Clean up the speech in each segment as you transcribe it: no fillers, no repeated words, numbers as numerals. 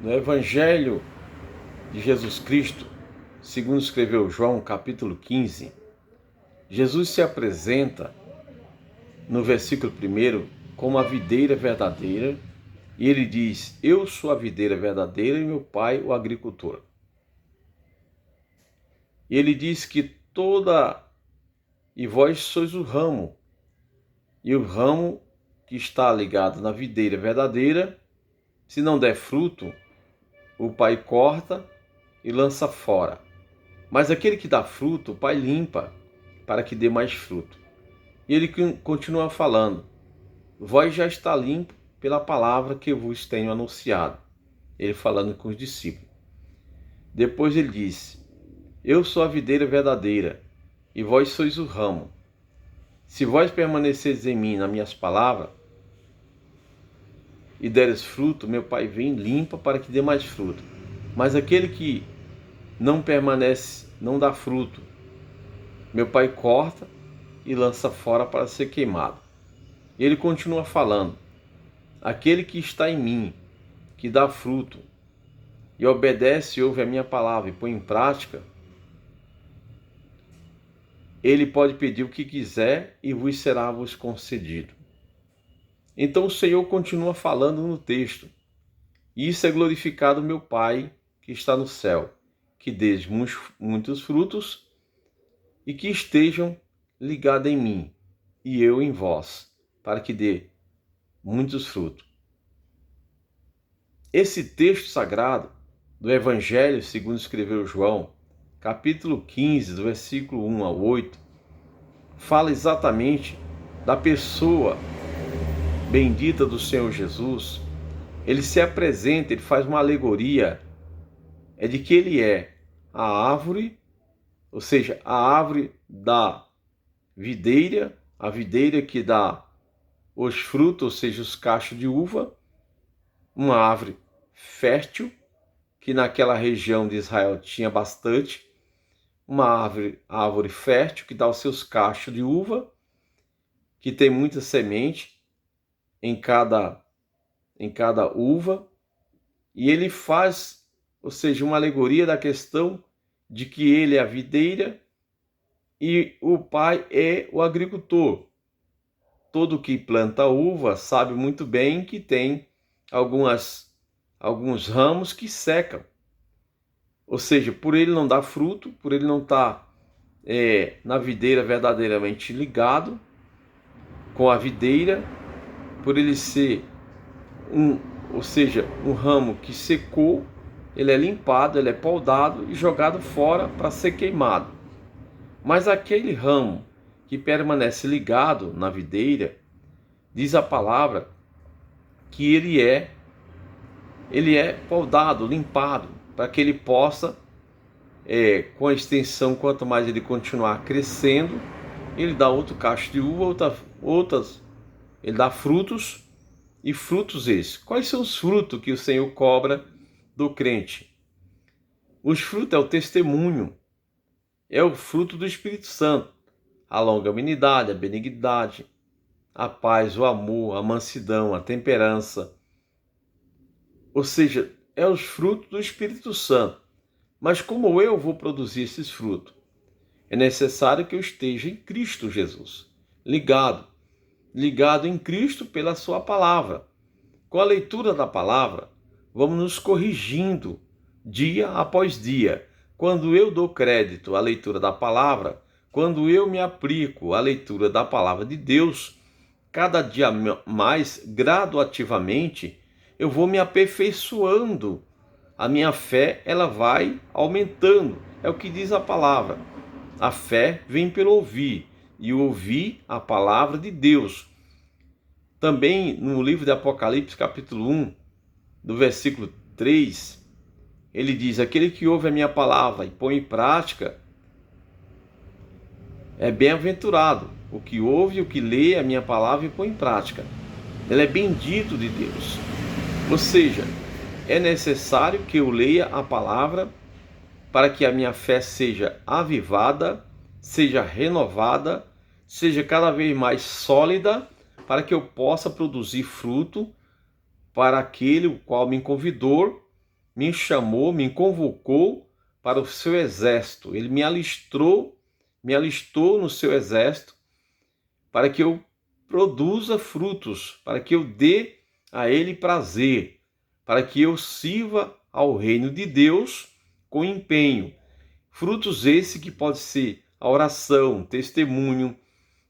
No Evangelho de Jesus Cristo, segundo escreveu João, capítulo 15, Jesus se apresenta no versículo 1 como a videira verdadeira, e ele diz: eu sou a videira verdadeira e meu pai o agricultor. E ele diz que e vós sois o ramo, e o ramo que está ligado na videira verdadeira, se não der fruto, o pai corta e lança fora. Mas aquele que dá fruto, o pai limpa, para que dê mais fruto. E ele continua falando: vós já está limpo pela palavra que eu vos tenho anunciado. Ele falando com os discípulos. Depois ele diz: eu sou a videira verdadeira, e vós sois o ramo. Se vós permaneceres em mim, nas minhas palavras, e deres fruto, meu pai vem e limpa para que dê mais fruto. Mas aquele que não permanece, não dá fruto, meu pai corta e lança fora para ser queimado. E ele continua falando: aquele que está em mim, que dá fruto, e obedece e ouve a minha palavra e põe em prática, ele pode pedir o que quiser e vos será concedido. Então o Senhor continua falando no texto: isso é glorificado meu Pai que está no céu, que dês muitos frutos e que estejam ligados em mim e eu em vós, para que dê muitos frutos. Esse texto sagrado do Evangelho, segundo escreveu João, capítulo 15, do versículo 1 ao 8, fala exatamente da pessoa bendita do Senhor Jesus. Ele se apresenta, ele faz uma alegoria, de que ele é a árvore, ou seja, a árvore da videira, a videira que dá os frutos, ou seja, os cachos de uva, uma árvore fértil, que naquela região de Israel tinha bastante, uma árvore fértil que dá os seus cachos de uva, que tem muita semente em cada uva, e ele faz, ou seja, uma alegoria da questão de que ele é a videira e o pai é o agricultor. Todo que planta uva sabe muito bem que tem alguns ramos que secam. Ou seja, por ele não dar fruto, por ele não estar na videira verdadeiramente ligado com a videira, por ele ser um ramo que secou, ele é limpado, ele é podado e jogado fora para ser queimado. Mas aquele ramo que permanece ligado na videira, diz a palavra que ele é podado, limpado, para que ele possa, com a extensão, quanto mais ele continuar crescendo, ele dá outro cacho de uva, ele dá frutos, e frutos esses. Quais são os frutos que o Senhor cobra do crente? Os frutos é o testemunho, é o fruto do Espírito Santo, a longanimidade, a benignidade, a paz, o amor, a mansidão, a temperança. Ou seja, é os frutos do Espírito Santo. Mas como eu vou produzir esses frutos? É necessário que eu esteja em Cristo Jesus, ligado em Cristo pela sua palavra. Com a leitura da palavra, vamos nos corrigindo dia após dia. Quando eu dou crédito à leitura da palavra, quando eu me aplico à leitura da palavra de Deus, cada dia mais, graduativamente, eu vou me aperfeiçoando. A minha fé, ela vai aumentando. É o que diz a palavra. A fé vem pelo ouvir, e ouvir a palavra de Deus. Também no livro de Apocalipse, capítulo 1, do versículo 3, ele diz: aquele que ouve a minha palavra e põe em prática é bem-aventurado. O que ouve, o que lê a minha palavra e põe em prática, ele é bendito de Deus. Ou seja, é necessário que eu leia a palavra para que a minha fé seja avivada, seja renovada, seja cada vez mais sólida, para que eu possa produzir fruto para aquele o qual me convidou me chamou, me convocou para o seu exército. Ele me alistou no seu exército para que eu produza frutos, para que eu dê a ele prazer, para que eu sirva ao reino de Deus com empenho. Frutos esses que pode ser a oração, testemunho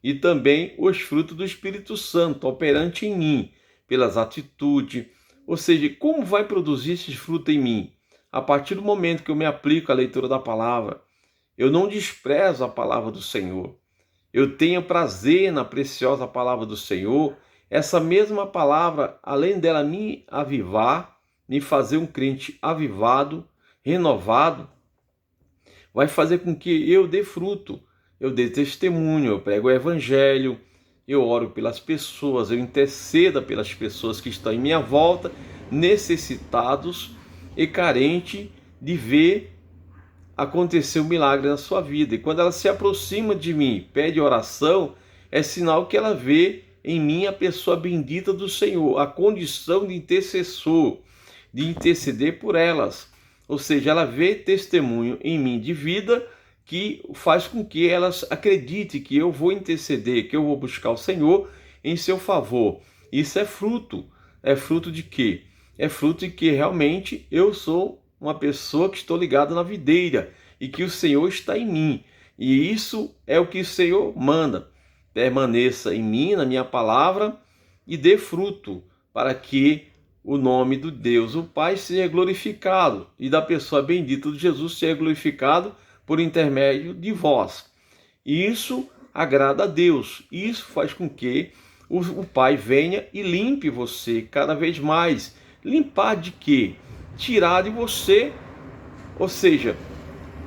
e também os frutos do Espírito Santo operante em mim, pelas atitudes. Ou seja, como vai produzir esses frutos em mim? A partir do momento que eu me aplico à leitura da palavra, eu não desprezo a palavra do Senhor. Eu tenho prazer na preciosa palavra do Senhor. Essa mesma palavra, além dela me avivar, me fazer um crente avivado, renovado, vai fazer com que eu dê fruto, eu dê testemunho, eu prego o evangelho, eu oro pelas pessoas, eu interceda pelas pessoas que estão em minha volta, necessitados e carentes de ver acontecer um milagre na sua vida. E quando ela se aproxima de mim, pede oração, é sinal que ela vê em mim a pessoa bendita do Senhor, a condição de intercessor, de interceder por elas. Ou seja, ela vê testemunho em mim de vida que faz com que elas acreditem que eu vou interceder, que eu vou buscar o Senhor em seu favor. Isso é fruto. É fruto de quê? É fruto de que realmente eu sou uma pessoa que estou ligada na videira e que o Senhor está em mim. E isso é o que o Senhor manda. Permaneça em mim, na minha palavra, e dê fruto, para que o nome do Deus, o Pai, seja glorificado e da pessoa bendita de Jesus seja glorificado por intermédio de vós. E isso agrada a Deus. Isso faz com que o Pai venha e limpe você cada vez mais. Limpar de quê? Tirar de você, ou seja,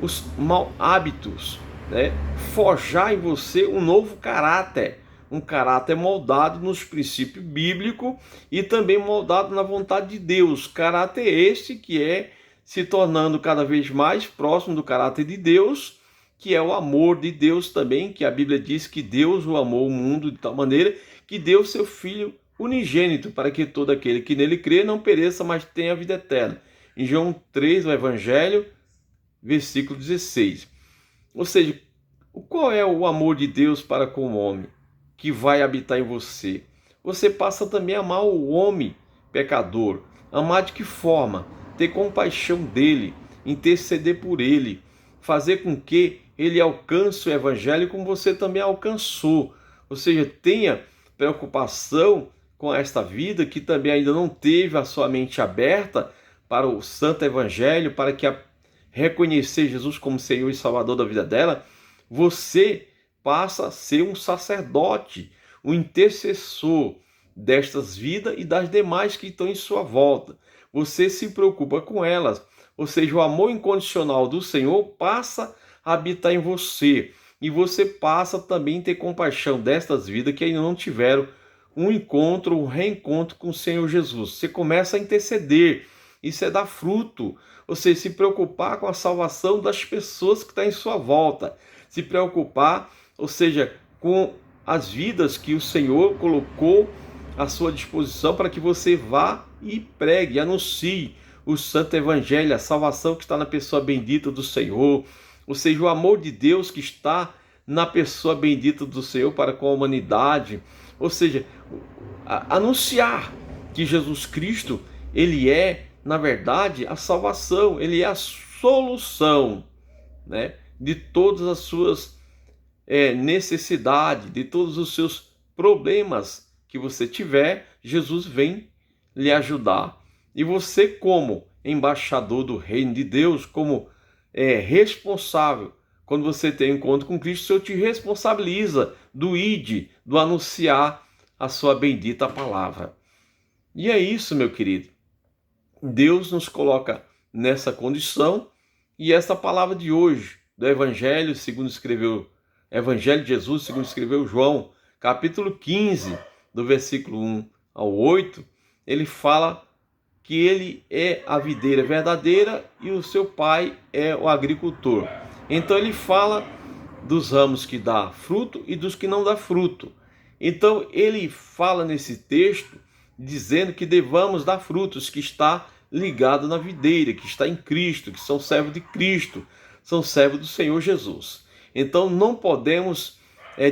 os maus hábitos, né? Forjar em você um novo caráter, um caráter moldado nos princípios bíblicos e também moldado na vontade de Deus. Caráter este que é se tornando cada vez mais próximo do caráter de Deus, que é o amor de Deus também, que a Bíblia diz que Deus o amou o mundo de tal maneira que deu seu Filho unigênito, para que todo aquele que nele crê não pereça, mas tenha a vida eterna. Em João 3, o Evangelho, versículo 16. Ou seja, qual é o amor de Deus para com o homem que vai habitar em você? Você passa também a amar o homem pecador. Amar de que forma? Ter compaixão dele, interceder por ele, fazer com que ele alcance o Evangelho como você também alcançou. Ou seja, tenha preocupação com esta vida que também ainda não teve a sua mente aberta para o Santo Evangelho, para que reconhecer Jesus como Senhor e Salvador da vida dela. Você passa a ser um sacerdote, um intercessor destas vidas e das demais que estão em sua volta. Você se preocupa com elas, ou seja, o amor incondicional do Senhor passa a habitar em você e você passa também a ter compaixão destas vidas que ainda não tiveram um encontro, um reencontro com o Senhor Jesus. Você começa a interceder, isso é dar fruto, ou seja, se preocupar com a salvação das pessoas que estão em sua volta, se preocupar, ou seja, com as vidas que o Senhor colocou à sua disposição para que você vá e pregue, anuncie o Santo Evangelho, a salvação que está na pessoa bendita do Senhor, ou seja, o amor de Deus que está na pessoa bendita do Senhor para com a humanidade, ou seja, anunciar que Jesus Cristo, ele é, na verdade, a salvação, ele é a solução, né, de todas as suas necessidades, de todos os seus problemas que você tiver, Jesus vem lhe ajudar. E você, como embaixador do reino de Deus, como responsável, quando você tem encontro com Cristo, o Senhor te responsabiliza do ide, do anunciar a sua bendita palavra. E é isso, meu querido. Deus nos coloca nessa condição e essa palavra de hoje, do Evangelho, segundo escreveu Evangelho de Jesus, segundo escreveu João, capítulo 15, do versículo 1 ao 8, ele fala que ele é a videira verdadeira e o seu pai é o agricultor. Então ele fala dos ramos que dá fruto e dos que não dá fruto. Então ele fala nesse texto dizendo que devamos dar frutos, que está ligados na videira, que está em Cristo, que são servos de Cristo, são servos do Senhor Jesus. Então não podemos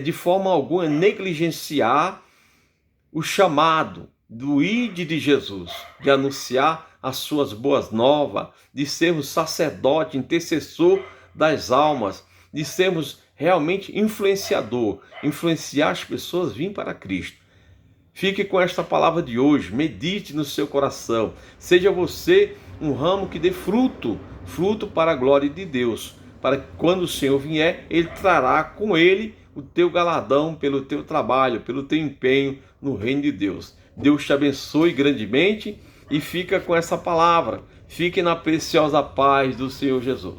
de forma alguma negligenciar o chamado do ide de Jesus, de anunciar as suas boas novas, de sermos sacerdote, intercessor das almas, de sermos realmente influenciar as pessoas a vir para Cristo. Fique com esta palavra de hoje, medite no seu coração, seja você um ramo que dê fruto para a glória de Deus, para que quando o Senhor vier, Ele trará com Ele o teu galardão pelo teu trabalho, pelo teu empenho no reino de Deus. Deus te abençoe grandemente e fica com essa palavra. Fique na preciosa paz do Senhor Jesus.